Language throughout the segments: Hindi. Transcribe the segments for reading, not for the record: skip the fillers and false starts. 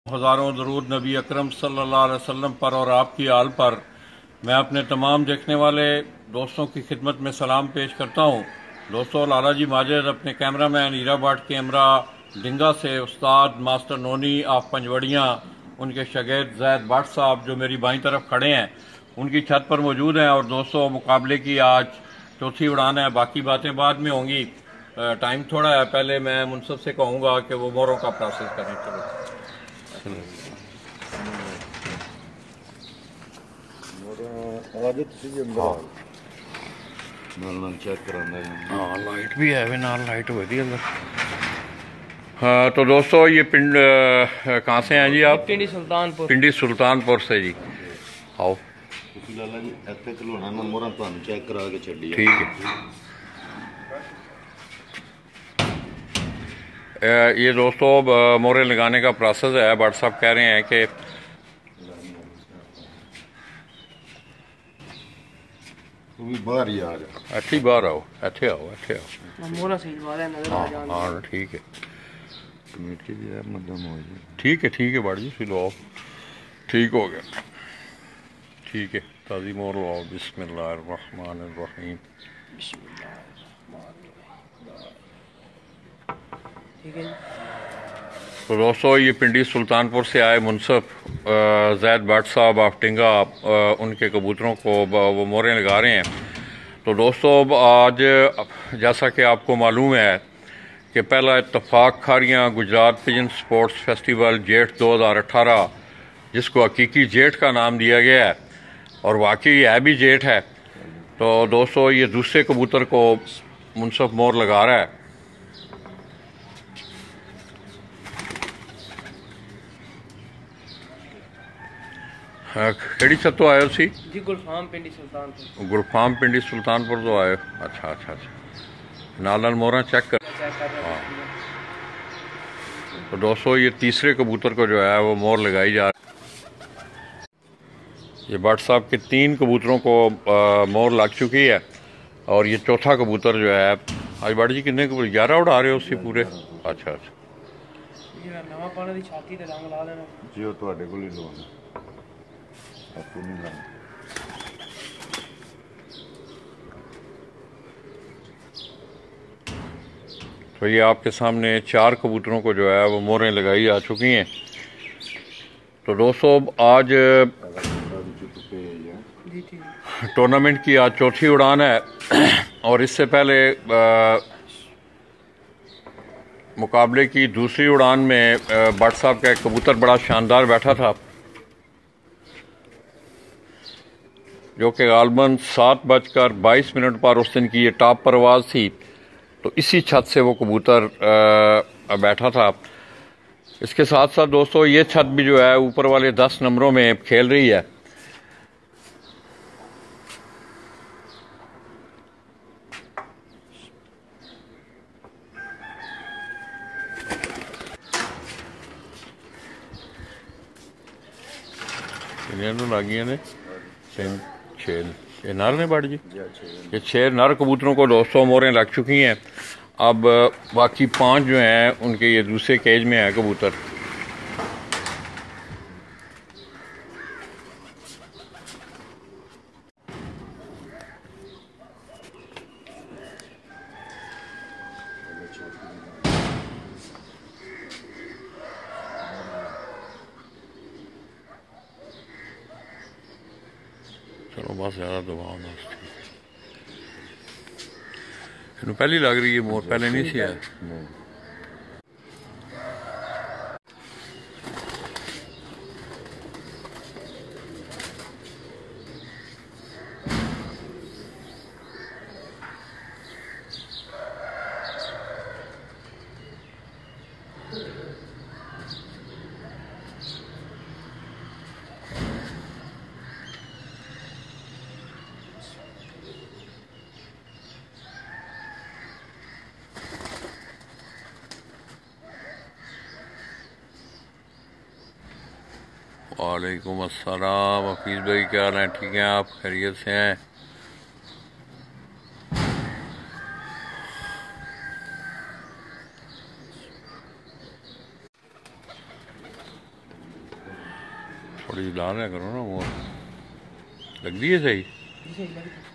हज़ारों दरूद नबी अकरम सल्लल्लाहु अलैहि वसल्लम पर और आपकी आल पर मैं अपने तमाम देखने वाले दोस्तों की खिदमत में सलाम पेश करता हूँ। दोस्तों, लाला जी माजिद अपने कैमरामैन हीरा भट्ट कैमरा डिंगा से उस्ताद मास्टर नोनी ऑफ पंजवड़ियाँ, उनके शागिर्द जैद भट्ट साहब जो मेरी बाईं तरफ खड़े हैं, उनकी छत पर मौजूद हैं। और दोस्तों, मुकाबले की आज चौथी उड़ान है, बाकी बातें बाद में होंगी। टाइम थोड़ा है, पहले मैं मुनसफ से कहूँगा कि वो मोरों का प्रोसेस करें। चलो चेक कराना हाँ, लाइट भी है नाल, लाइट वधी अंदर। हाँ तो दोस्तों, ये पिंड कहाँ से हैं जी आप? पिंडी सुल्तानपुर से जी। आओ लाला जी इतने खिलौना मैं मोहरा तुहानू चेक करा के छड़ी। ठीक है। ये दोस्तों मोहरे लगाने का प्रोसेस है। भट्ट साहब कह रहे हैं कि बाहर ही आ जा, अच्छी बाहर आओ, अच्छे आओ, अच्छे आओ। मोहरा सही बात है, नजर आ जाए। हाँ ठीक है, कमेटी भी है मध्यम हो जाए। ठीक है, ठीक है भट्ट जी, फिर आओ, ठीक हो गया, ठीक है। ताज़ी मोहर लगाओ। बिस्मिल्लाहिर्रहमानिर्रहीम। ठीक है। तो दोस्तों, ये पिंडी सुल्तानपुर से आए मुनसफ जैद भट्ट साहब ऑफ टिंगा, उनके कबूतरों को वो मोहरें लगा रहे हैं। तो दोस्तों, आज जैसा कि आपको मालूम है कि पहला Ittefaq Kharian Gujrat pigeon sports festival जेठ 2018, जिसको हकीकी जेठ का नाम दिया गया है और वाकई है भी जेठ है। तो दोस्तों, ये दूसरे कबूतर को मुनसफ मोहर लगा रहा है। केड़ी छत तो आयो सी जी? गुलफाम पिंडी सुल्तानपुर। गुलफाम पिंडी सुल्तानपुर तो आयो। अच्छा अच्छा अच्छा, नाल मोहरा चेक कर। हाँ तो दोस्तों, ये तीसरे कबूतर को जो है वो मोहर लगाई जा रही है। ये भट्ट साहब के 3 कबूतरों को मोहर लग चुकी है और ये चौथा कबूतर जो है। आज भट्ट जी कितने कबूतर? 11 उड़ा रहे हो उससे पूरे? अच्छा अच्छा नवा पाने की छाती ते रंग ला देना जी, वो तुहाडे कोल ही लवाना, आपको नहीं लाना। तो ये आपके सामने 4 कबूतरों को जो है वो मोहरें लगाई जा चुकी हैं। तो दोस्तों, आज टूर्नामेंट की आज चौथी उड़ान है और इससे पहले मुकाबले की दूसरी उड़ान में भट्ट साहब का एक कबूतर बड़ा शानदार बैठा था, जो कि गालबन 7:22 पर उस दिन की ये टॉप परवाज थी। तो इसी छत से वो कबूतर बैठा था। इसके साथ साथ दोस्तों, ये छत भी जो है ऊपर वाले 10 नंबरों में खेल रही है। लागिया ने 6 नर ने भट्ट जी। ये 6 नर कबूतरों को दोस्तों मोहरें लग चुकी हैं। अब बाकी 5 जो हैं उनके ये दूसरे केज में है कबूतर। चलो बस, ज़्यादा दबाव ना। पहली लग रही है मोर, पहले नहीं सी है। वालेकुम अस्सलाम हफीज़ भाई, क्या हाल है? ठीक हैं आप? खैरियत से हैं? थोड़ी डाल रहा करो ना, वो लग रही है सही। सही लग रही।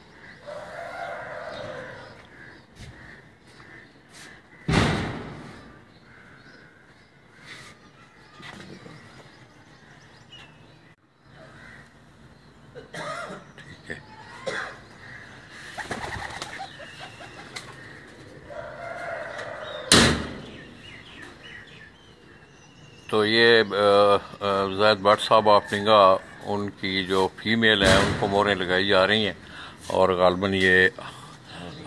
ठीक है। तो ये ज़ैद भट्ट साहब ऑफ टिंगा, उनकी जो फीमेल है उनको मोहरें लगाई जा रही हैं, और गालबन ये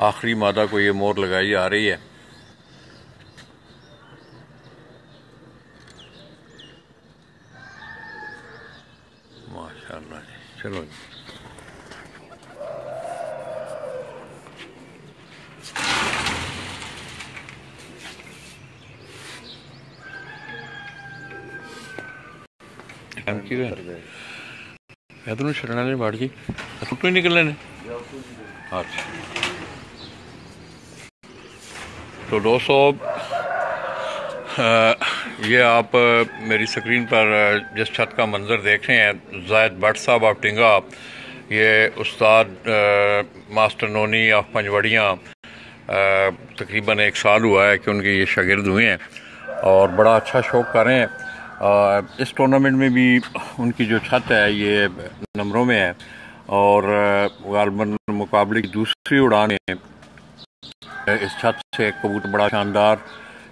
आखिरी मादा को ये मोहर लगाई जा रही है। माशाल्लाह जी, चलो जी। इधरों छड़ना ने बाड़ जी, फुटो ही निकलने ने। अच्छा, तो दोस्तों ये आप मेरी स्क्रीन पर जिस छत का मंजर देख रहे हैं, ज़ैद भट्ट साहब ऑफ टिंगा, ये उस्ताद मास्टर नोनी ऑफ पंजवड़ियाँ, तकरीबन 1 साल हुआ है कि उनके ये शागिर्द हुए हैं और बड़ा अच्छा शौक कर रहे हैं। इस टूर्नामेंट में भी उनकी जो छत है ये नंबरों में है, और गालबन मुकाबले की दूसरी उड़ान है। इस छत से एक कबूतर बड़ा शानदार,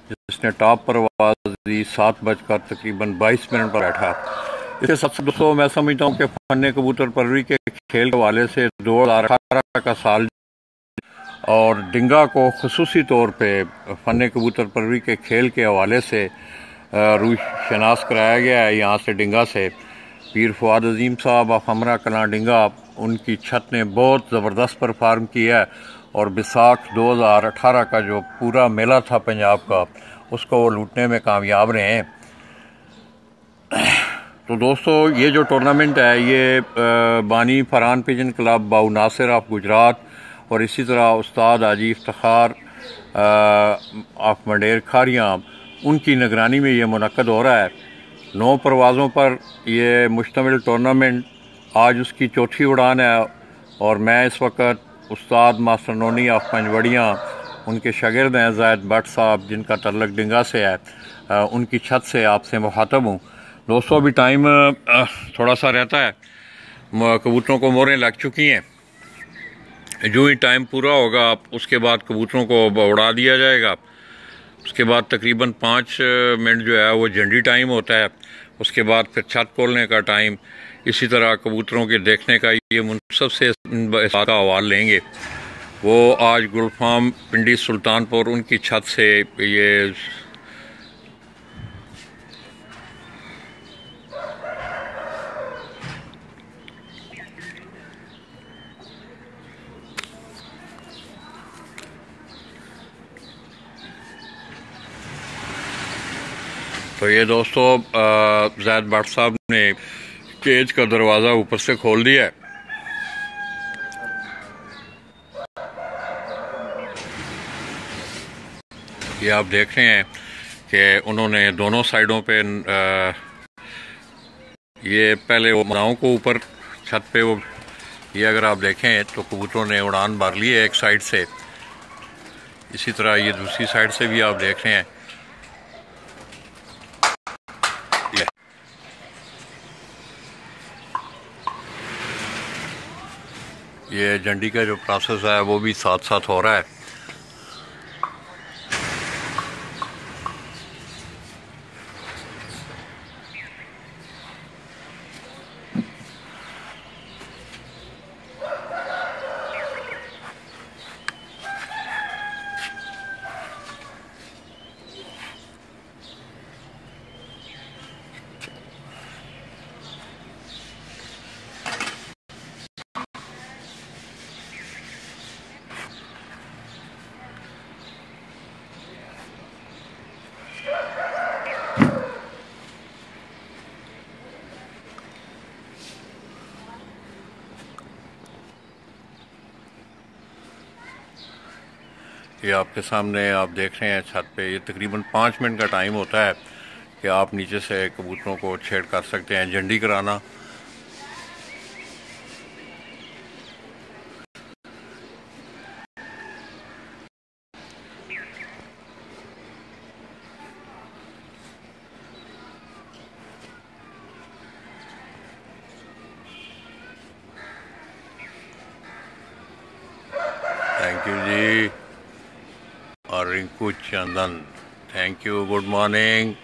जिसने टॉप पर आवाज़ दी, 7 बजकर तकरीबन 22 मिनट पर बैठा। इसके साथ दोस्तों मैं समझता हूँ कि फन कबूतर परवरी के खेल के हवाले से 2018 का साल और डिंगा को खसूसी तौर पे फन कबूतर परवरी के खेल के हवाले से रूह शनास कराया गया है। यहाँ से डिंगा से पीर फवाद अजीम साहब ऑफ हमरा कलां डिंगा, उनकी छत ने बहुत ज़बरदस्त परफॉर्म किया है, और बैसाख 2018 का जो पूरा मेला था पंजाब का, उसको वो लूटने में कामयाब रहे हैं। तो दोस्तों ये जो टूर्नामेंट है ये बानी फरहान पिजन क्लब बाऊ नासिर ऑफ गुजरात और इसी तरह उस्ताद हाजी इफ्तिखार ऑफ मंडेर खारियाँ, उनकी निगरानी में ये मुनक्कद हो रहा है। 9 परवाज़ों पर ये मुश्तमिल टूर्नामेंट, आज उसकी चौथी उड़ान है, और मैं इस वक्त उस्ताद मास्टर नोनी ऑफ पंजवड़ियाँ, उनके शागिर्द हैं ज़ैद भट्ट साहब, जिनका तल्लक डिंगा से है, उनकी छत से आपसे मुखातब हूँ। दोस्तों अभी टाइम थोड़ा सा रहता है, कबूतरों को मोहरें लग चुकी हैं। जो ही टाइम पूरा होगा उसके बाद कबूतरों को उड़ा दिया जाएगा। उसके बाद तकरीबन 5 मिनट जो है वो झंडी टाइम होता है। उसके बाद फिर छत खोलने का टाइम, इसी तरह कबूतरों के देखने का ये मुनसब से इस बात का हवाल लेंगे। वो आज गुलफाम पिंडी सुल्तानपुर, उनकी छत से ये तो ये दोस्तों ज़ैद भट्ट साहब ने केज का दरवाज़ा ऊपर से खोल दिया है। ये आप देख रहे हैं कि उन्होंने दोनों साइडों पे ये पहले वो मदाओं को ऊपर छत पे वो, ये अगर आप देखें तो कबूतरों ने उड़ान भर ली है एक साइड से, इसी तरह ये दूसरी साइड से भी आप देख रहे हैं। ये झंडी का जो प्रोसेस है वो भी साथ साथ हो रहा है। ये आपके सामने आप देख रहे हैं छत पे, ये तकरीबन 5 मिनट का टाइम होता है कि आप नीचे से कबूतरों को छेड़ कर सकते हैं। झंडी कराना थैंक यू जी। और रिंकू चंदन थैंक यू, गुड मॉर्निंग।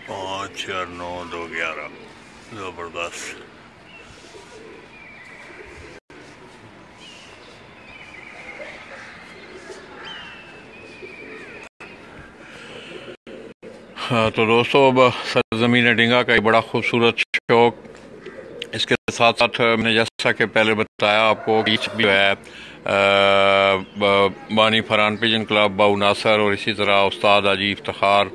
पाँच 4 9 2 11 ज़बरदस्त। हाँ तो दोस्तों, अब सरज़मीन डिंगा का एक बड़ा खूबसूरत शौक, इसके साथ साथ मैंने जैसा कि पहले बताया आपको बीच भी है बानी फरहान पिजन क्लब बाऊ नासर और इसी तरह उस्ताद हाजी इफ्तिखार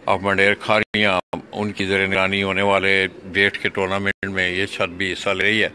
ऑफ मंडेर खारियाँ, उनकी ज़ेर निगरानी होने वाले वेट के टूर्नामेंट में ये छत भी हिस्सा ले रही है।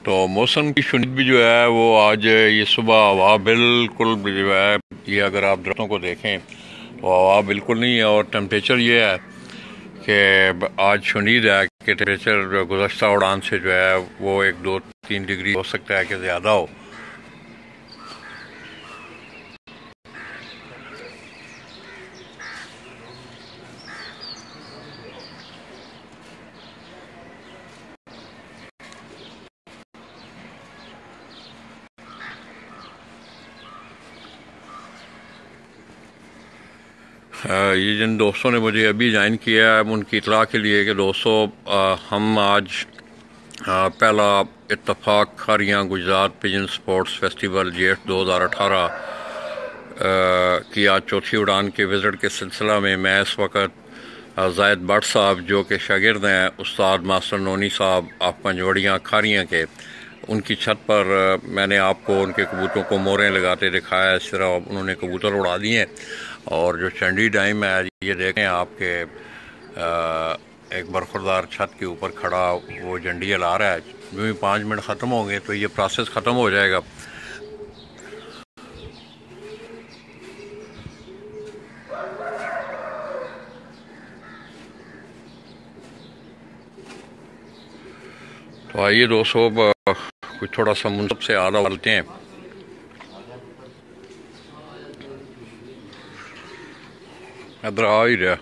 तो मौसम की शुनिद भी जो है वो आज ये सुबह हवा बिल्कुल जो है, ये अगर आप दरख्तों को देखें तो हवा बिल्कुल नहीं है। और टेम्परेचर ये है कि आज शुनिद है कि टेम्परेचर गुज़श्ता उड़ान से जो है वो 1 2 3 डिग्री हो सकता है कि ज़्यादा हो। ये जिन दोस्तों ने मुझे अभी ज्वाइन किया है उनकी इतला के लिए कि दोस्तों हम आज पहला Ittefaq Kharian Gujrat pigeon sports festival जेठ 2018 की आज चौथी उड़ान के विज़िट के सिलसिला में मैं इस वक्त जायद भट्ट साहब जो कि शागिर्द हैं उस्ताद मास्टर नोनी साहब आप पंजवड़ियाँ खारियाँ के, उनकी छत पर मैंने आपको उनके कबूतरों को मोरें लगाते दिखाया। इस तरह उन्होंने कबूतर उड़ा दिए हैं। और जो चंडी टाइम है ये देखें आपके एक बरखुरदार छत के ऊपर खड़ा वो झंडी हिला रहा है। जो ही 5 मिनट ख़त्म होंगे तो ये प्रोसेस ख़त्म हो जाएगा। तो आइए दोस्तों कुछ थोड़ा सा मुनसब से आला डालते हैं। इधर आ ही रहा,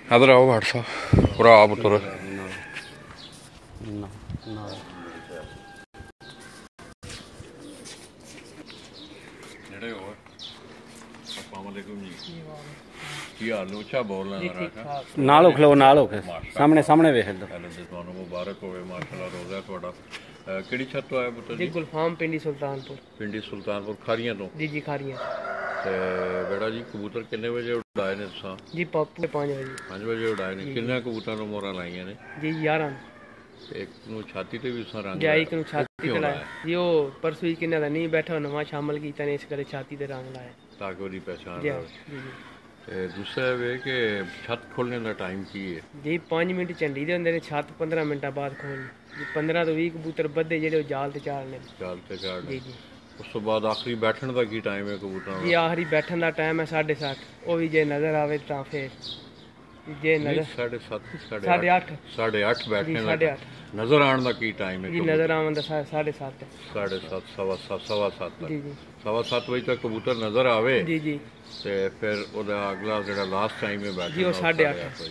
इधर आओ भट्ट साहब, पूरा आप उतर। नालो खलो नालो सामने सामने वेख लो। ਤੁਹਾਨੂੰ ਮੁਬਾਰਕ ਹੋਵੇ ਮਾਸ਼ਾਅੱਲਾ, ਰੋਜ਼ਾ ਤੁਹਾਡਾ। ਕਿਹੜੀ ਛੱਤ ਤੋਂ ਆਇਆ ਪੁੱਤਰ जी? गुलफाम पिंडी सुल्तानपुर। ਪਿੰਡੀ ਸੁਲਤਾਨਪੁਰ ਖਾਰੀਆਂ ਤੋਂ। जी जी खारियाँ। ਤੇ ਬੇੜਾ ਜੀ ਕਬੂਤਰ ਕਿੰਨੇ ਵਜੇ ਉਡਾਏ ਨੇ ਤੁਸੀਂ? जी पापू 5 बजे। 5 ਵਜੇ ਉਡਾਏ ਨੇ। ਕਿੰਨੇ ਕਬੂਤਰਾਂ ਨੂੰ ਮੋਹਰਾਂ ਲਾਈਆਂ ਨੇ? जी 11। ਇੱਕ ਨੂੰ ਛਾਤੀ ਤੇ ਵੀ ਉਸ ਰੰਗ जी एक छाती ते लाया जी, वो परसों ही किन्ने दा नहीं बैठा नवा शामिल कीता ने, इस करे छाती ते रंग लाया ताकि ਉਹਦੀ पहचान जी। रहे। जी जी ਤੇ ਦੂਸਰਾ ਵੇ ਕਿ ਛੱਤ ਖੋਲਣੇ ਦਾ ਟਾਈਮ ਕੀ ਹੈ? जी 5 मिनट झंडी दे हुंदे ने, छत 15 मिनटां बाद खोलनी जी। 15 तो 20 कबूतर बद्धे जेहड़े जाल ते चाड़ने ਚਾਲ ਤੇ ਚਾੜ। जी जी। ਉਸ ਤੋਂ ਬਾਅਦ ਆਖਰੀ ਬੈਠਣ ਦਾ ਕੀ ਟਾਈਮ ਹੈ ਕਬੂਤਰਾਂ जी ਦਾ? आखिरी बैठन दा टाइम है 7:30, वो भी जे नजर आवे तां फिर। ਜੇ नहीं, नजर 7:30 साढ़े आठ 8:30 जी बैठने साढ़े लगा। आठ नजर आने का की टाइम है जी नजर आवन ਦਾ 7:30 7:30 7:15 तक जी जी 7:15 वजे तक कबूतर नजर आवे जी जी ਤੇ ਫਿਰ ਉਹਦਾ ਅਗਲਾ ਜਿਹੜਾ ਲਾਸਟ ਟਾਈਮ ਹੈ ਬੈਠਣ ਜੀ, ਉਹ ਦਾ 8:30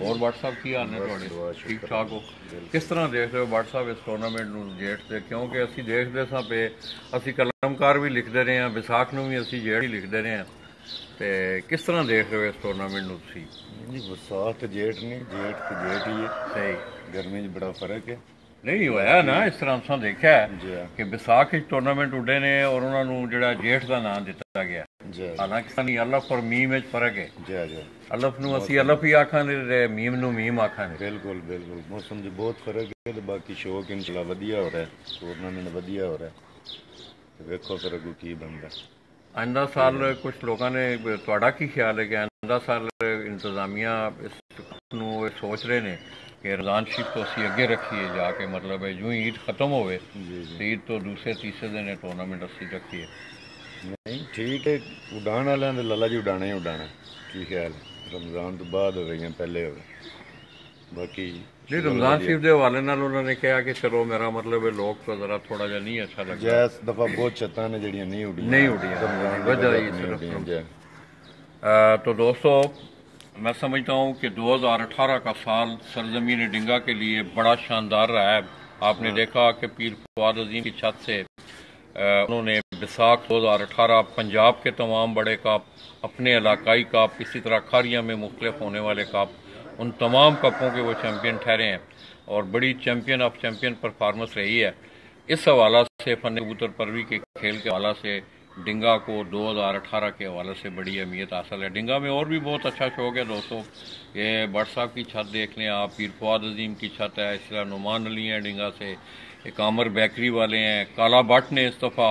ਹੋਰ WhatsApp ਕੀ ਹਾਲ ਨੇ ਤੁਹਾਡੇ? ਠੀਕ ਠਾਕ ਹੋ? ਕਿਸ ਤਰ੍ਹਾਂ ਦੇਖਦੇ ਹੋ WhatsApp ਇਸ ਟੂਰਨਾਮੈਂਟ ਨੂੰ ਜੇਠ ਤੇ? ਕਿਉਂਕਿ ਅਸੀਂ ਦੇਖਦੇ ਸਾਂ ਪਏ, ਅਸੀਂ ਕਲਮਕਾਰ ਵੀ ਲਿਖਦੇ ਰਹੇ ਹਾਂ, ਵਿਸਾਖ ਨੂੰ ਵੀ ਅਸੀਂ ਜੇਠ ਹੀ ਲਿਖਦੇ ਰਹੇ ਹਾਂ, ਤੇ ਕਿਸ ਤਰ੍ਹਾਂ ਦੇਖ ਰਹੇ ਹੋ ਇਸ ਟੂਰਨਾਮੈਂਟ ਨੂੰ ਤੁਸੀਂ? ਜੀ ਬਰਸਾਤ ਜੇਠ ਨਹੀਂ, ਜੇਠ ਤੇ ਜੇਠ ਹੀ ਹੈ। ਸਹੀ ਗਰਮੀ 'ਚ ਬੜਾ ਫਰਕ ਹੈ ਨਹੀਂ ਹੋਇਆ ਨਾ ਇਸ ਤਰ੍ਹਾਂ ਤੁਸੀਂ ਦੇਖਿਆ ਹੈ ਜੀ ਕਿ ਵਿਸਾਖ ਵਿੱਚ ਟੂਰਨਾਮੈਂਟ ਉੱਡੇ ਨੇ ਔਰ ਉਹਨਾਂ ਨੂੰ ਜਿਹੜਾ ਜੇਠ ਦਾ ਨਾਮ ਦਿੱਤਾ ਗਿਆ। ਜੀ ਹਾਲਾਂਕਿ ਸਾਨੀ ਅਲਫ ਔਰ ਮੀਮ ਵਿੱਚ ਫਰਕ ਹੈ। ਜੀ ਜੀ ਅਲਫ ਨੂੰ ਅਸੀਂ ਅਲਫ ਹੀ ਆਖਾਂਗੇ ਤੇ ਮੀਮ ਨੂੰ ਮੀਮ ਆਖਾਂਗੇ। ਬਿਲਕੁਲ ਬਿਲਕੁਲ ਮੌਸਮ 'ਚ ਬਹੁਤ ਫਰਕ ਹੈ ਤੇ ਬਾਕੀ ਸ਼ੌਕ ਇਨਸ਼ਾਅੱਲਾ ਵਧੀਆ ਹੋ ਰਿਹਾ, ਟੂਰਨਾਮੈਂਟ ਵਧੀਆ ਹੋ ਰਿਹਾ ਤੇ ਵੇਖੋ ਫਿਰ ਅੱਗੋਂ ਕੀ ਬਣਦਾ। ਆਇੰਦਾ ਸਾਲ ਕੁਝ ਲੋਕਾਂ ਨੇ, ਤੁਹਾਡਾ ਕੀ ਖਿਆਲ ਹੈ ਕਿ ਆਇੰਦਾ ਸਾਲ ਇੰਤਜ਼ਾਮੀਆ ਇਸ ਨੂੰ ਇਹ ਸੋਚ ਰਹੇ ਨੇ ਕਿ ਰਮਜ਼ਾਨ ਸ਼ਰੀਫ ਤੋਂ ਅਸੀਂ ਅੱਗੇ ਰੱਖੀਏ ਜਾ ਕੇ, ਮਤਲਬ ਹੈ ਜੂੰ ਈਦ ਖਤਮ ਹੋਵੇ ਤੇ ਈਦ ਤੋਂ ਦੂਸਰੇ ਤੀਸਰੇ ਦਿਨ ਇਹ ਟੂਰਨਾਮੈਂਟ ਅਸੀਂ ਰੱਖੀਏ? ਨਹੀਂ ਠੀਕ ਹੈ, ਉਡਾਣ ਵਾਲਿਆਂ ਦੇ ਲਾਲਾ ਜੀ ਉਡਾਣਾ ਹੀ ਉਡਾਣਾ। ਕੀ ਖਿਆਲ ਹੈ? ਰਮਜ਼ਾਨ ਤੋਂ ਬਾਅਦ ਹੋਵੇ ਜਾਂ ਪਹਿਲੇ ਹੋਵੇ? ਬਾਕੀ ਨਹੀਂ, ਰਮਜ਼ਾਨ ਸ਼ਰੀਫ ਦੇ ਹਵਾਲੇ ਨਾਲ ਉਹਨਾਂ ਨੇ ਕਿਹਾ ਕਿ ਚਲੋ ਮੇਰਾ ਮਤਲਬ ਹੈ ਲੋਕ ਤੋਂ ਜ਼ਰਾ ਥੋੜਾ ਜਿਹਾ ਨਹੀਂ ਅੱਛਾ ਲੱਗਦਾ। ਜੈਸ ਦਫਾ ਬਹੁਤ ਛੱਤਾਂ ਨੇ ਜਿਹੜੀਆਂ ਨਹੀਂ ਉਡੀਆਂ वजह ही सिर्फ। तो दोस्तों, मैं समझता हूँ कि 2018 का साल सरजमीन डिंगा के लिए बड़ा शानदार रहा है। आपने देखा कि पीर फवाद अजीम की छत से उन्होंने बैसाख 2018 पंजाब के तमाम बड़े कप, अपने इलाकाई कप, इसी तरह खारिया में मुख्तलिफ होने वाले कप, उन तमाम कपों के वो चैम्पियन ठहरे हैं और बड़ी चैम्पियन ऑफ चैम्पियन परफॉर्मेंस रही है। इस हवाला से फन कबूतर परवी के खेल के हवाला से डिंगा को 2018 के हवाले से बड़ी अहमियत हासिल है। डिंगा में और भी बहुत अच्छा शौक है दोस्तों। ये बट साहब की छत देख लें आप, पीर फवाद अजीम की छत है, इस तरह नुमान अली हैं डिंगा से, एक आमर बेकरी वाले हैं, काला भट्ट ने इस दफ़ा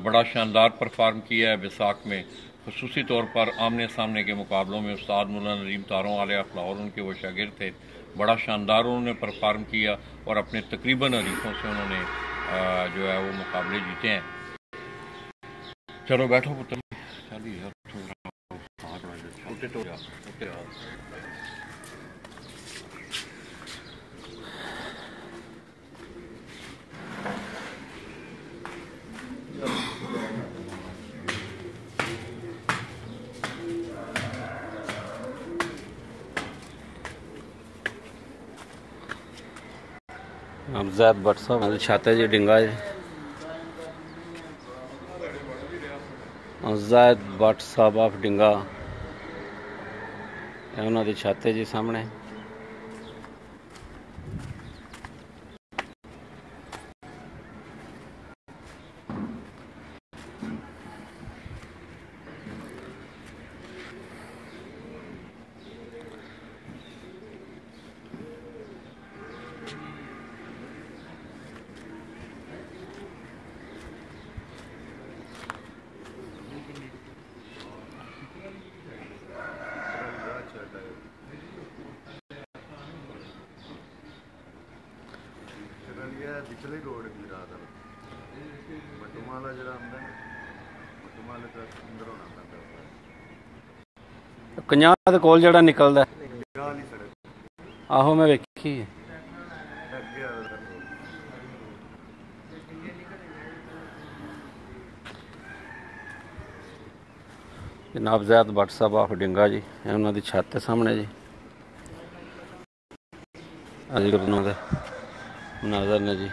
बड़ा शानदार परफॉर्म किया है बैसाख में। खसूसी तौर पर आमने सामने के मुकाबलों में उस्ताद मुल्ला नरीम तारों वाले अखलाउर उनके वो शागिर्द थे, बड़ा शानदार उन्होंने परफॉर्म किया और अपने तकरीबन हरीफों से उन्होंने जो है वो मुकाबले जीते हैं। चलो बैठो पुत्र, चलिए अमजद भट्ट साहब छाते जी डिंगा जी। अमजद भट्ट साहब ऑफ डिंगा, उन्होंने छाते जी सामने। ਪਿਛਲੇ ਰੋਡ ਦੀ ਰਾਤ ਮਟੂਮਾਲਾ ਜਿਹੜਾ ਆਉਂਦਾ ਮਟੂਮਾਲੇ ਦਾ ਅੰਦਰ ਹੋਣਾ ਪੈਂਦਾ ਕੰਜਾਂ ਦੇ ਕੋਲ ਜਿਹੜਾ ਨਿਕਲਦਾ ਗਾਹ ਨਹੀਂ ਸੜਕ ਆਹੋ ਮੈਂ ਵੇਖੀ ਅੱਗੇ ਆ जनाब ज़ैद भट्ट साहब ऑफ डिंगा जी, उन्होंने छत के सामने जी मुनाजर ने जी।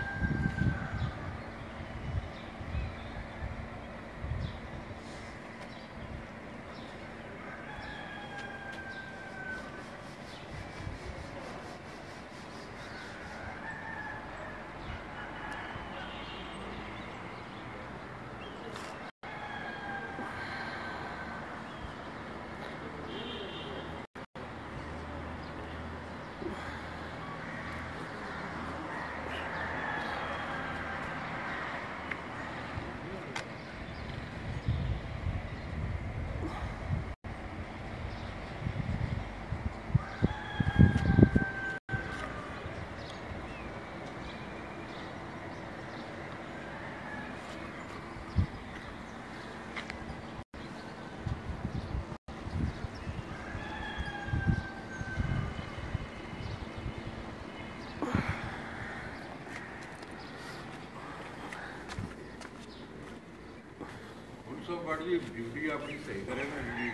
जी ड्यूटी अपनी सही करे ना जी,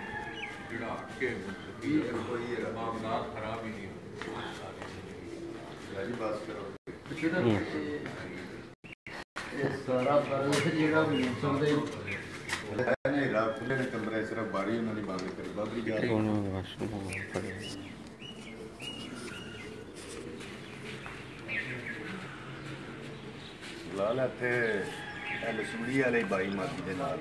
ਜਿਹੜਾ ਕੇ ਕੋਈ ਮਾਮਲਾ ਖਰਾਬ ਹੀ ਨਹੀਂ ਹੁੰਦਾ जी बस करो ਇਹ ਸਾਰਾ ਪਰ ਜਿਹੜਾ ਵੀ ਸੁਣਦੇ नहीं रात खुले ने कमरे सिर्फ बारी उन्होंने बंद करी बाबरी जा लाल इत्थे लसूड़ी वाले बाई माती दे नाल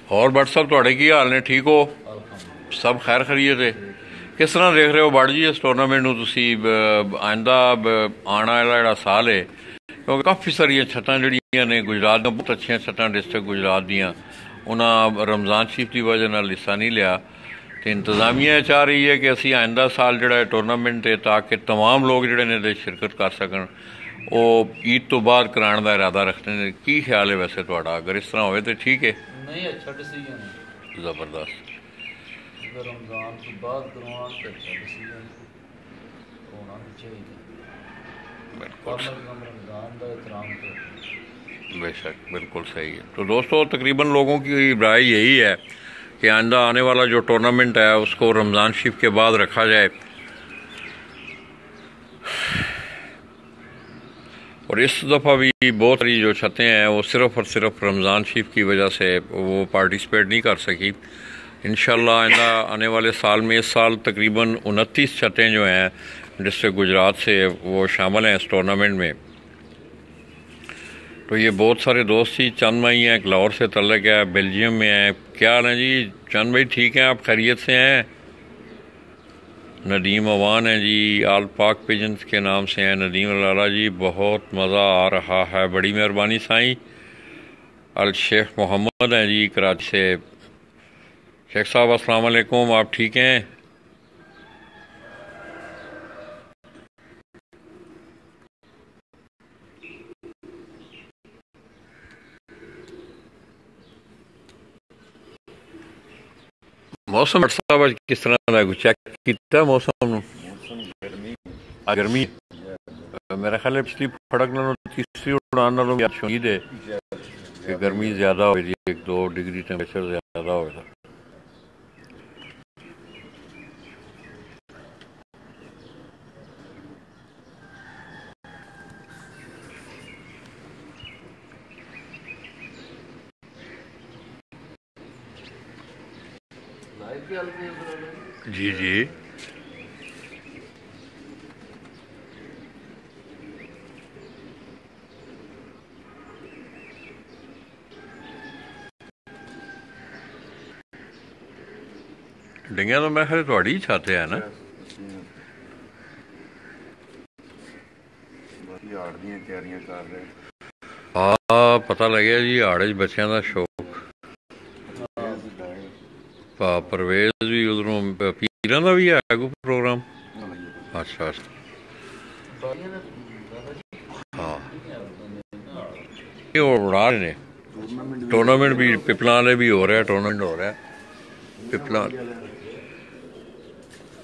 ਹੋਰ ਭੱਟ ਸਾਹਿਬ ਤੁਹਾਡੇ ਕੀ ਹਾਲ ਨੇ? ਠੀਕ ਹੋ? ਸਭ ਖੈਰ ਖਰੀਏ ਤੇ ਕਿਸ ਤਰ੍ਹਾਂ ਦੇਖ ਰਹੇ ਹੋ ਭੱਟ ਜੀ ਇਸ ਟੂਰਨਾਮੈਂਟ ਨੂੰ ਤੁਸੀਂ? ਆਇੰਦਾ ਆਉਣ ਵਾਲਾ ਜਿਹੜਾ ਸਾਲ ਹੈ, ਕਿਉਂਕਿ ਕਾਫੀ ਸਾਰੀਆਂ ਛੱਤਾਂ ਜਿਹੜੀਆਂ ਨੇ ਗੁਜਰਾਤ ਦੀਆਂ ਬਹੁਤ ਅੱਛੀਆਂ ਛੱਤਾਂ ਡਿਸਟ੍ਰਿਕਟ ਗੁਜਰਾਤ ਦੀਆਂ, ਉਹਨਾਂ ਰਮਜ਼ਾਨ ਸ਼ਰੀਫ ਦੀ ਵਜ੍ਹਾ ਨਾਲ ਹਿੱਸਾ ਨਹੀਂ ਲਿਆ ਤੇ ਇੰਤਜ਼ਾਮੀਆ ਚਾਹ ਰਹੀ ਹੈ ਕਿ ਅਸੀਂ ਆਇੰਦਾ ਸਾਲ ਜਿਹੜਾ ਟੂਰਨਾਮੈਂਟ ਹੈ ਤਾਂ ਕਿ ਤਮਾਮ ਲੋਕ ਜਿਹੜੇ ਨੇ ਇਹਦੇ ਸ਼ਿਰਕਤ ਕਰ ਸਕਣ, ਉਹ ਈਦ ਤੋਂ ਬਾਅਦ ਕਰਾਉਣ ਦਾ ਇਰਾਦਾ ਰੱਖਦੇ ਨੇ। ਕੀ ਖਿਆਲ ਹੈ ਵੈਸੇ ਤੁਹਾਡਾ? ਅਗਰ ਇਸ ਤਰ੍ਹਾਂ ਹੋਵੇ ਤਾਂ ਠੀਕ ਹੈ। ਨਹੀਂ ਅੱਛਾ ਡਿਸੀਜਨ ਹੈ, ਜ਼ਬਰਦਸਤ। ਅਗਰ ਰਮਜ਼ਾਨ ਤੋਂ ਬਾਅਦ ਕਰਵਾਉਣ ਤਾਂ ਅੱਛਾ ਡਿਸੀਜਨ ਹੋਣਾ ਵੀ ਚਾਹੀਦਾ। बिल्कुल रमजान का एहतराम करें। बेशक बिल्कुल सही है। तो दोस्तों तकरीबन लोगों की राय यही है कि आइंदा आने वाला जो टूर्नामेंट है उसको रमज़ान शरीफ के बाद रखा जाए, और इस दफ़ा भी बहुत सारी जो छतें हैं वो सिर्फ़ और सिर्फ रमज़ान शरीफ की वजह से वो पार्टिसिपेट नहीं कर सकी। इंशाल्लाह आइंदा आने वाले साल में, इस साल तकरीबन 29 छतें जो हैं डिस्ट्रिक्ट गुजरात से वो शामिल हैं इस टूर्नामेंट में। तो ये बहुत सारे दोस्त ही, चंद भाई हैं, लाहौर से तल्लक है, बेल्जियम में हैं। क्या हाल है जी चंद भाई? ठीक हैं आप? खैरियत से हैं? नदीम अवान है जी, आल पाक पिजन्स के नाम से हैं नदीम लाला जी। बहुत मज़ा आ रहा है, बड़ी मेहरबानी साईं। अल शेख मोहम्मद हैं जी कराची से। शेख साहब अस्सलाम वालेकुम, आप ठीक हैं? मौसम साहब किस तरह का चेक किया मौसम? गर्मी मेरा ख्याल है पिछली फड़क नालों तीसरी उड़ान नालों उम्मीद है कि गर्मी ज़्यादा होगी, 1-2 डिग्री टेम्परेचर ज़्यादा होगा। जी जी डिंगिया तो मैं खैर थोड़ी छाते है ना। हाड़ दी तैयारियां कर रहे। हाँ पता लगे जी हाड़ च बच्चों का शौक। परवेज भी उधरों पीरां का भी है कोई प्रोग्राम? अच्छा हाँ ये उड़ा रहे ने टूर्नामेंट भी, पिपला वाले भी हो रहा है, टूर्नामेंट हो रहा है।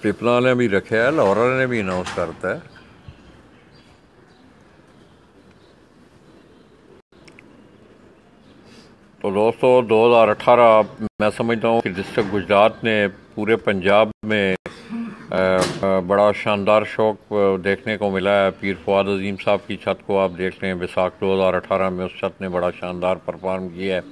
पिपला वाले भी रखे है, लाहौर वाले ने भी अनाउंस करता है। तो दोस्तों 2018 मैं समझता हूँ कि डिस्ट्रिक्ट गुजरात ने पूरे पंजाब में बड़ा शानदार शौक देखने को मिला है। पीर फवाद अजीम साहब की छत को आप देख लें, बैसाख 2018 में उस छत ने बड़ा शानदार परफॉर्म किया है।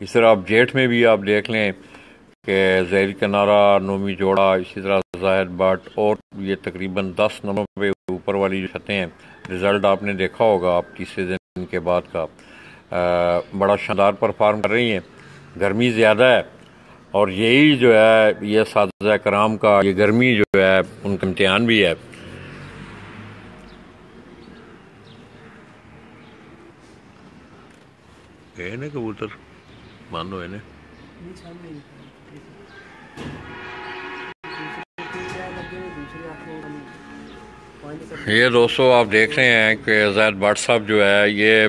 इस तरह आप जेठ में भी आप देख लें कि जहरी किनारा, नोमी जोड़ा, इसी तरह जाहिद बाट, और ये तकरीबन 10 नंबर पे ऊपर वाली जो छतें हैं, रिज़ल्ट आपने देखा होगा आप तीसरे दिन के बाद का, बड़ा शानदार परफॉर्म कर रही हैं। गर्मी ज़्यादा है और यही जो है ये साज़ा कराम का ये गर्मी जो है उनका इम्तिहान भी है। गए ने कबूतर बंद हुए ने। ये दोस्तों आप देख रहे हैं कि ज़ैद भट्ट साहब जो है ये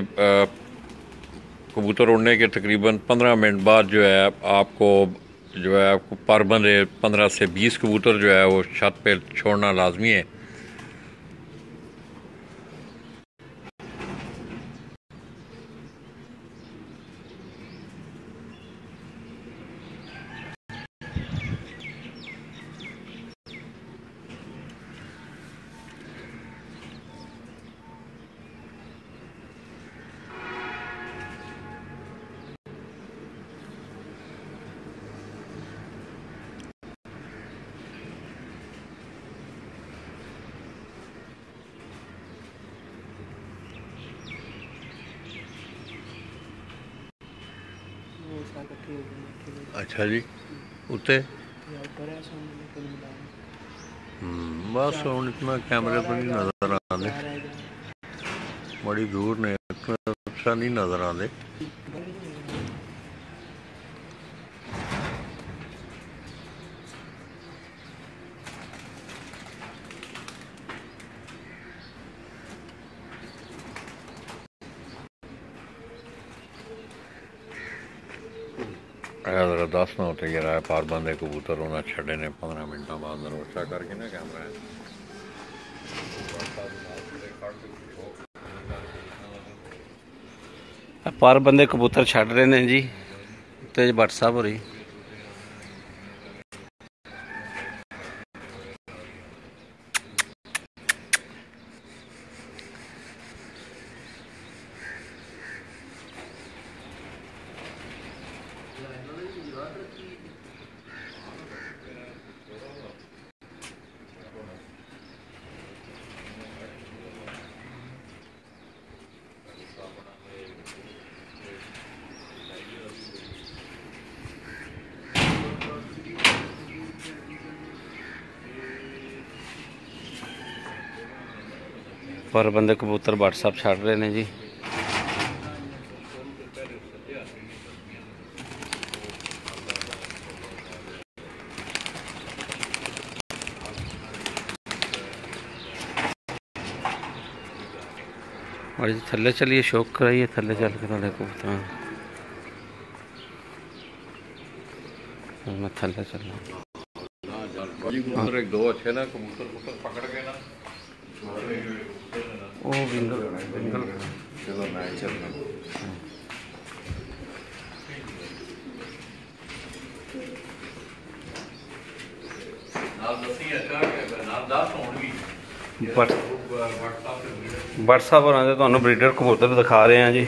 कबूतर उड़ने के तकरीबन 15 मिनट बाद जो है आपको जो है आपको पर बंदे 15 से 20 कबूतर जो है वो छत पे छोड़ना लाजमी है। ਇਕੱਠੀ ਹੋ ਗਈ ਅੱਛਾ ਜੀ ਉੱਤੇ ਉੱਪਰ ਹੈ ਸਾਹਮਣੇ ਕੁੱਲ ਮਿਲਾ ਬਸ ਹੁਣ ਇतना कैमरे पर नहीं नजर आते बड़ी दूर ने अच्छा नहीं नजर आते जरा दस ना होते जरा पारबंद कबूतर होना छड़े ने 15 मिनटा बाद नरोशा करके ना कैमरा पर बंदे कबूतर छड़ रहे ने जी तेज भट्ट साहब हो रही पर बंदे कबूतर भट्ट साहब छड़ रहे ने जी और जी थल्ले चलिए शौक कराइए थल्ले चल के थोड़े कबूतर मैं थल्ले चल रहा कबूतर एक दो अच्छे ना कबूतर पकड़ के ना ओ विंगल चलो मैं चलना भट्ट साहब होरां दे तुहानूं ब्रीडर कबूतर दिखा रहे हैं जी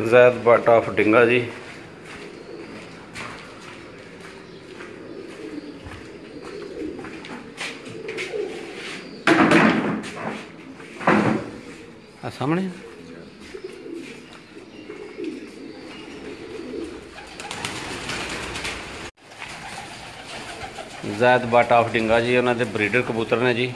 जैद भट्ट ऑफ डिंगा जी सामने जैद भट्ट ऑफ डिंगा जी उन्होंने ब्रीडर कबूतर ने जी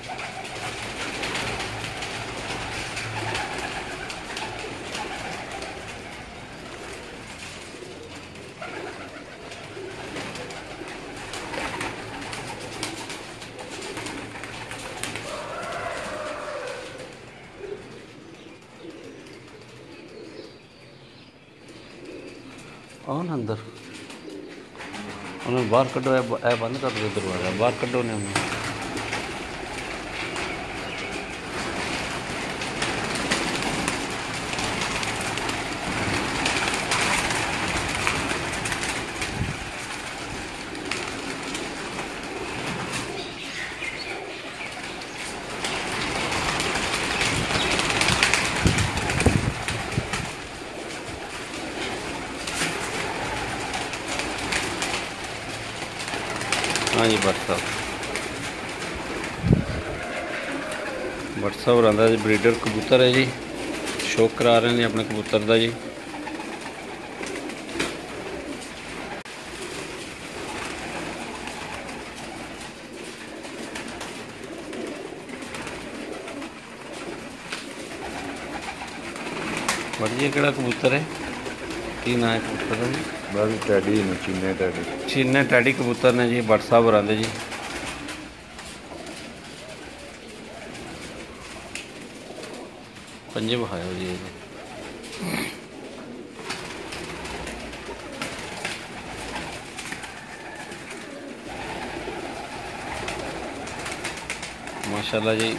आन अंदर उन्हें बाहर कड्डो ए बंद कर दो दरवाजा बाहर कड्डो ने उन्हें हाँ जी भट्ट साहब रहा जी ब्रीडर कबूतर है जी शौक करा रहे हैं अपने कबूतर का जी बढ़िया केड़ा कबूतर है की ना है कबूतर का जी बस टैडी ने चीने टैडी कबूतर ने जी भट्ट साहब होरां दे जी पंजे बखायो जी माशाल्लाह जी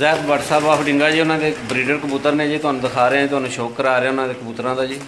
ਜ਼ੈਦ ਭੱਟ ਸਾਹਿਬ ਆਫ ਡਿੰਗਾ ਜੀ, ਉਹਨਾਂ ਦੇ ਬਰੀਡਰ ਕਬੂਤਰ ਨੇ ਜੀ, ਤੁਹਾਨੂੰ ਦਿਖਾ ਰਹੇ ਹਾਂ, ਤੁਹਾਨੂੰ ਸ਼ੌਕ ਕਰਾ ਰਹੇ ਉਹਨਾਂ ਦੇ ਕਬੂਤਰਾਂ ਦਾ ਜੀ।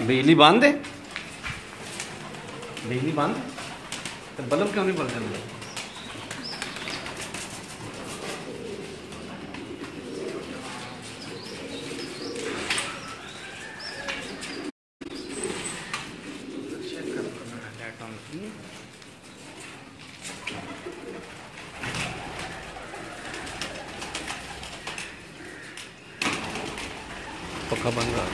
बिजली बंद है, बिजली बंद तो बल्ब क्यों नहीं बंद चल पक्का बंद रहा।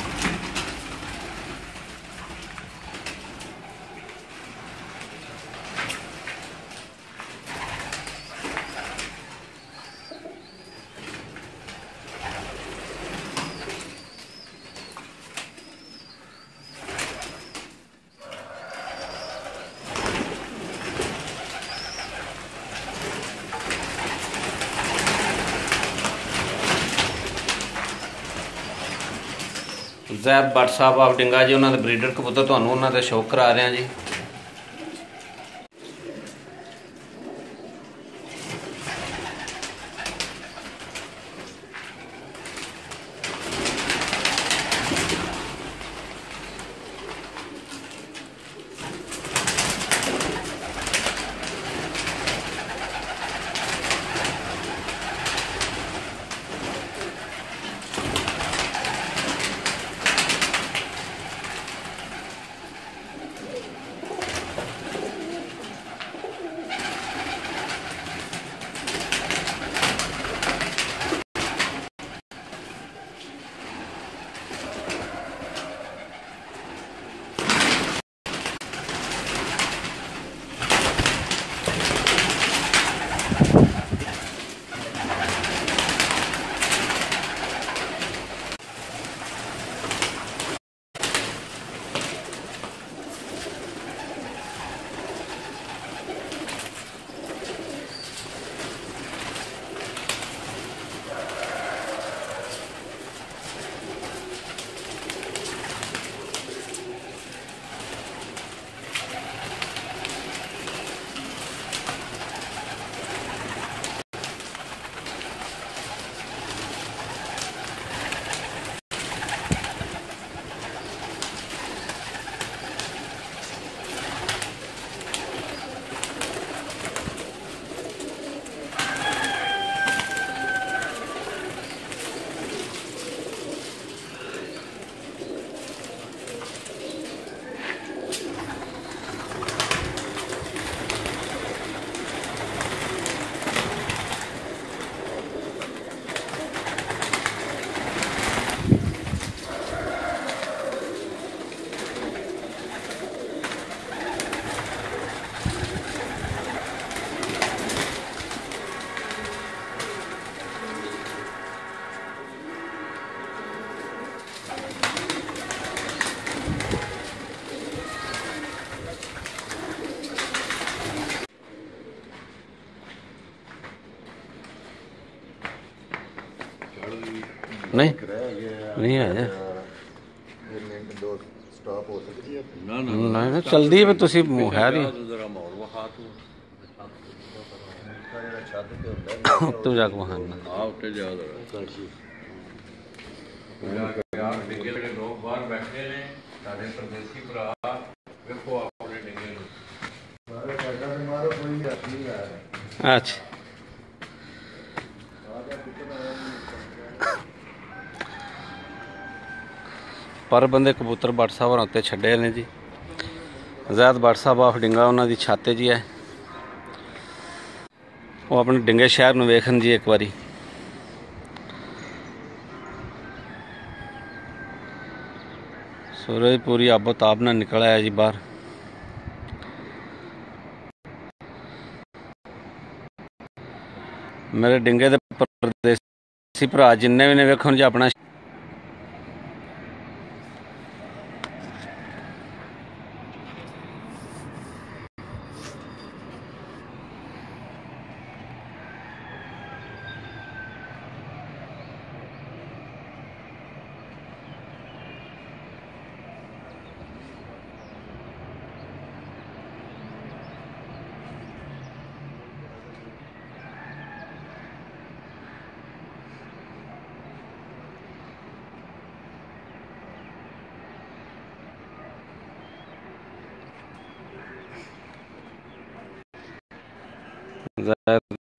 ਜ਼ੈਦ ਭੱਟ ਸਾਹਿਬ ਆਫ ਡਿੰਗਾ ਜੀ, ਉਹਨਾਂ ਦੇ ਬਰੀਡਰ ਕਬੂਤਰ ਤੁਹਾਨੂੰ ਉਹਨਾਂ ਦੇ ਸ਼ੌਕ ਕਰਾ ਰਹੇ ਹਾਂ ਜੀ। नहीं रह गया नहीं है ਜੀ। 1 ਮਿੰਟ 2 ਸਟਾਪ ਹੋ ਸਕਦੀ ਹੈ ना ना ਨਹੀਂ ਨਾ ਚਲਦੀ ਹੈ ਵੀ ਤੁਸੀਂ ਹੈ ਨਹੀਂ जरा माहौल वहा तू ਛੱਤ ਤੇ ਹੁੰਦਾ ਤੂੰ ਜਾ ਕੇ ਵਹਾਨਾ हाँ उत्ते जा यार डिगे ਜਿਹੜੇ ਲੋਕ ਬਾਹਰ ਬੈਠੇ ਨੇ ਸਾਡੇ ਪ੍ਰਦੇਸੀ ਭਰਾ ਵੇਖੋ ਆਪਣੇ ਡਿਗੇ ਨੂੰ ਮਾਰੇ ਕਾਕਾ ਨੇ ਮਾਰੋ ਕੋਈ ਹੱਥ ਨਹੀਂ ਆ ਰਿਹਾ ਅੱਛਾ ਪਰ ਬੰਦੇ ਕਬੂਤਰ ਬੱਟ ਸਾਹਿਬ ਹੋਰਾਂ ਉੱਤੇ ਛੱਡੇ ਨੇ ਜੀ। ਜ਼ੈਦ ਬੱਟ ਸਾਹਿਬ ਆਫ ਡਿੰਗਾ ਉਹਨਾਂ ਦੀ ਛੱਤ ਜੀ ਹੈ। ਉਹ ਆਪਣੇ ਡਿੰਗੇ ਸ਼ਹਿਰ ਨੂੰ ਵੇਖਣ ਜੀ ਇੱਕ ਵਾਰੀ। सूरज पूरी आबो ताब ना निकल आया जी बाहर। मेरे डिंगे दे परदेसी भरा जिन्ने भी ने वेखो जी अपना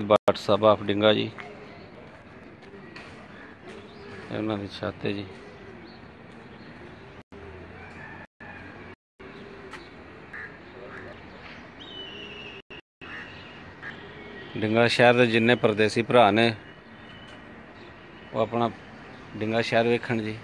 बाट साहब ऑफ डिंगा जी उन्होंने छाते जी। डिंगा शहर के जिन्ने परदेसी भरा ने वो अपना डिंगा शहर वेखण जी।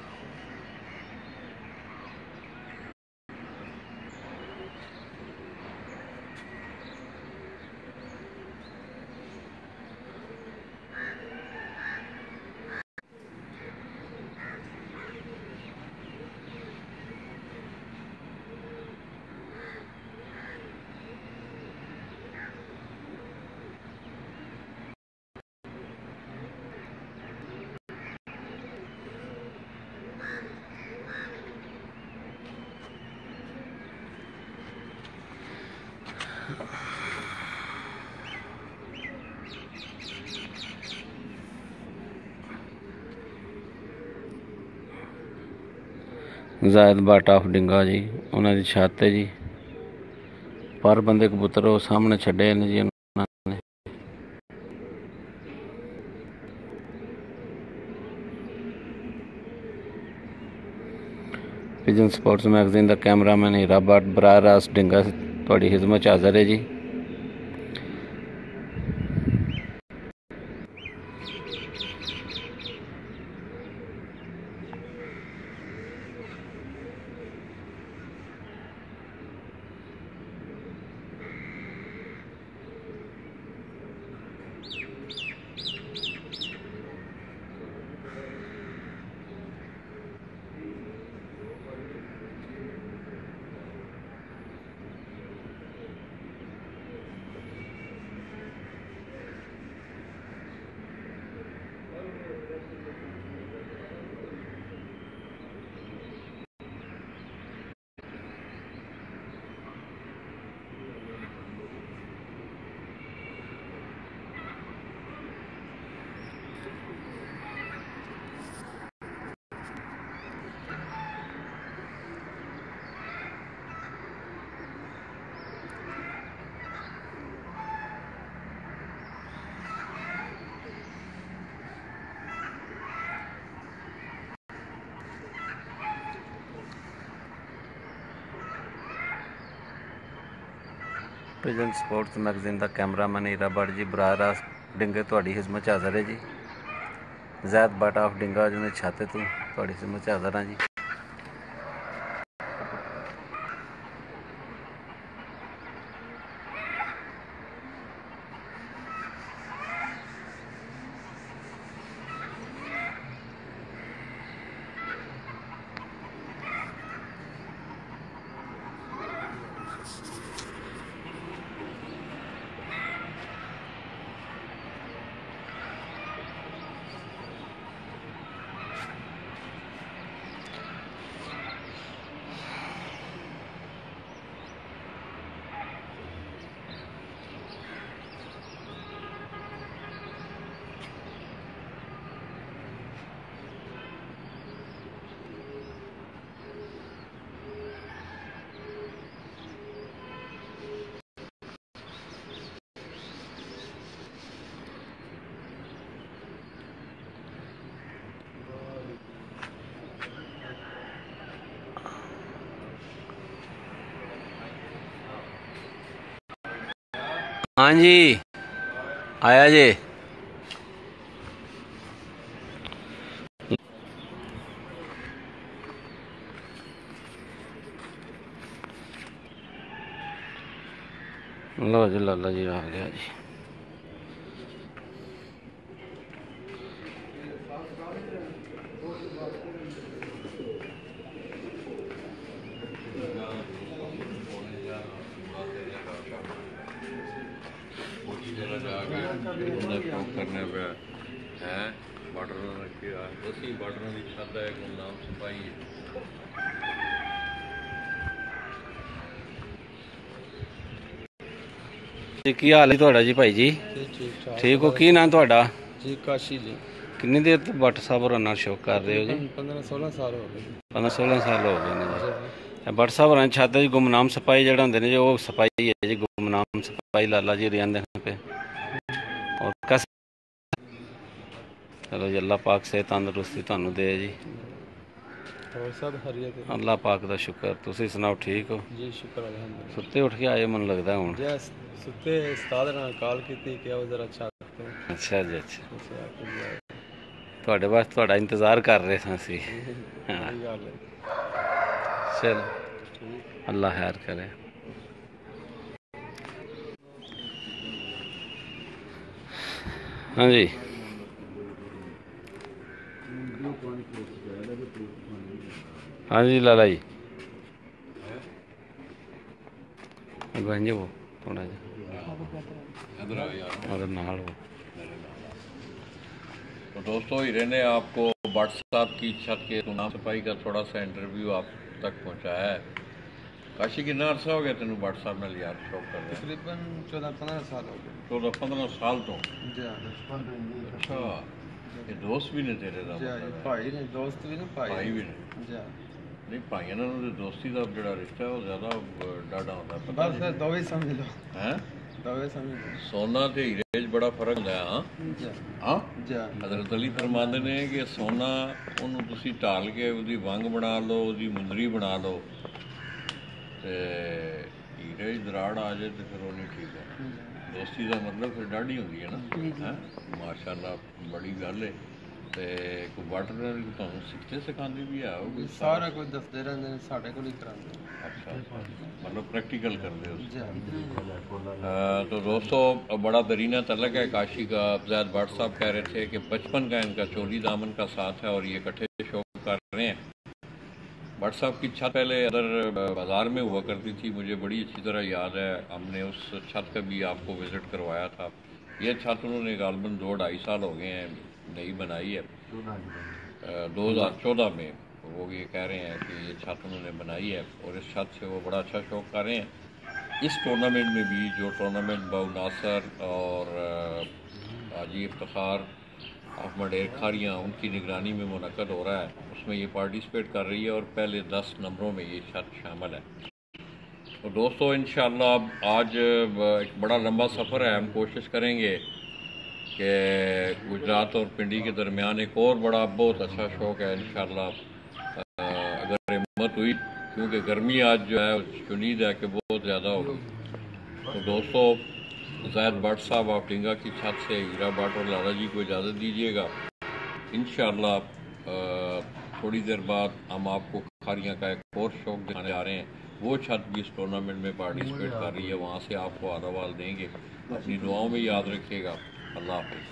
जायद बाट ऑफ डिंगा जी उन्होंने छत है जी। पर बंदे कबूतर वो सामने छड़े ने जी उन्होंने। पिजन स्पोर्ट्स मैगजीन का कैमरामैन हीरा बाट बराह रास्त डिंगा थोड़ी खिदमत हाजिर है जी। पिजन स्पोर्ट्स मैगजीन का कैमरामैन हीरा भट्ट जी बराह रास्त डिंगे थोड़ी खिदमत हाजिर है जी। जैद भट्ट ऑफ डिंगा जिन्हें छाते तू थोड़ी खिदमत हाजिर हाँ जी। हाँ जी आया जी। लो जी लाला जी आ गया जी। करने पे है बॉर्डर की दसी बॉर्डर की छत है गुमनाम सिपाही है। जी की हाल है तुहाडा जी भाई जी? ठीक हो? की नाम तुहाडा जी? काशी जी। किन्नी देर तो भट्ट साहब होरां नाल शौक कर रहे हो जी? 15-16 साल हो गए। 15-16 साल हो गए ने जी। भट्ट साहब होरां छत जी गुमनाम सिपाही जेहड़े होंदे ने जी वो सिपाही है जी, गुमनाम सिपाही लाला जी रहंदे ने पे। और कस चलो जी अल्लाह पाक से तंदुरुस्ती तुहानू दे जी। और सब खैरियत है अल्लाह पाक दा शुक्र। तुसीं सुनाओ ठीक हो? जी? शुक्र अल्हम्दुलिल्लाह। सुत्ते उठ के आए मन लगदा हुण? जी सुते उस्ताद नाल कॉल की कि आओ जरा छत ते। अच्छा जी अच्छा। ਤੁਹਾਡੇ ਵਾਸਤੇ ਤੁਹਾਡਾ ਇੰਤਜ਼ਾਰ ਕਰ ਰਹੇ ਸਾਂ ਅਸੀਂ। ਹਾਂ ਚਲੋ ਅੱਲਾ ਖੈਰ ਕਰੇ। हाँ जी हाँ जी लाला जी बहन वो थोड़ा और नाल वो। तो दोस्तों हीरे ने आपको व्हाट्सएप की छत के गुमनाम सिपाही का थोड़ा सा इंटरव्यू आप तक पहुंचाया है। काशी कितना अरसा हो गया तेन व्हाट्सएप में यार शौक कर रहे? तकरीबन 14-15 साल हो गए। 14-15 साल तो? जी अच्छा ये दोस्त भी ने तेरे दा? जी भाई ने दोस्त भी ने भाई भी ने? जी नहीं भाइयों नाल दोस्ती का जो रिश्ता है वो ज्यादा डाढ़ा होता है। पता बस दो ही समझ लो। हैं दो ही समझ लो। सोना ते हीरे च बड़ा फर्क होंदा है। हाँ जी हाँ जी हज़रत अली फरमाते ने कि सोना ਉਹਨੂੰ ਤੁਸੀਂ ਢਾਲ ਕੇ ਉਹਦੀ ਵੰਗ ਬਣਾ ਲਓ, ਉਹਦੀ ਮੁੰਦਰੀ ਬਣਾ ਲਓ ਤੇ ਹੀਰੇ 'ਚ ਦਰਾੜ ਆ ਜਾਏ ਤੇ ਫਿਰ ਉਹ ਨਹੀਂ ਠੀਕ ਹੈ। ਦੋਸਤੀ ਦਾ ਮਤਲਬ ਫਿਰ ਡਾਢੀ ਹੁੰਦੀ ਹੈ ਨਾ। ਹੈ ਮਾਸ਼ਾਅੱਲਾ ਬੜੀ ਗੱਲ ਹੈ। ਤੇ ਕੋਈ ਵਾਟਰ ਤੁਹਾਨੂੰ ਸਿੱਖਦੇ ਸਿਖਾਉਂਦੇ ਵੀ ਆ ਉਹ सारा कुछ दसते रहते हैं, साढ़े को ही कराते हैं। अच्छा मतलब प्रैक्टिकल करते हो? जी तो दोस्तों बड़ा दरीना तलक है काशी का। अफजैद भट्ट साहब कह रहे थे कि बचपन का इनका चोली दामन का साथ है और ये इकट्ठे शौक कर रहे हैं। भट्ट साहब की छत पहले अदर बाज़ार में हुआ करती थी, मुझे बड़ी अच्छी तरह याद है। हमने उस छत का भी आपको विज़िट करवाया था। ये छत उन्होंने गालबन 2-2.5 साल हो गए हैं नई बनाई है। 2014 में वो ये कह रहे हैं कि ये छत उन्होंने बनाई है और इस छत से वो बड़ा अच्छा शौक कर रहे हैं। इस टूर्नामेंट में भी जो टूर्नामेंट बाउ नासर और हाजी इफ्तिखार अहमद खारियाँ उनकी निगरानी में मुनक़द हो रहा है, उसमें ये पार्टिसिपेट कर रही है और पहले 10 नंबरों में ये छत शामिल है। तो दोस्तों इंशाअल्लाह आज एक बड़ा लंबा सफ़र है। हम कोशिश करेंगे कि गुजरात और पिंडी के दरमियान एक और बड़ा बहुत अच्छा शौक है इंशाअल्लाह अगर हिम्मत हुई, क्योंकि गर्मी आज जो है शुनीद है कि बहुत ज़्यादा होगी। तो दोस्तों ज़ैद भट्ट साहब आप डिंगा की छत से हीरा भट्ट और लाला जी को इजाज़त दीजिएगा। इंशाअल्लाह थोड़ी देर बाद हम आपको खारियाँ का एक और शौक दिखाने जा रहे हैं। वो छत भी इस टूर्नामेंट में पार्टिसिपेट कर रही है, वहाँ से आपको आदावाल देंगे। अपनी दुआओं में याद रखिएगा। अल्लाह हाफ़िज़।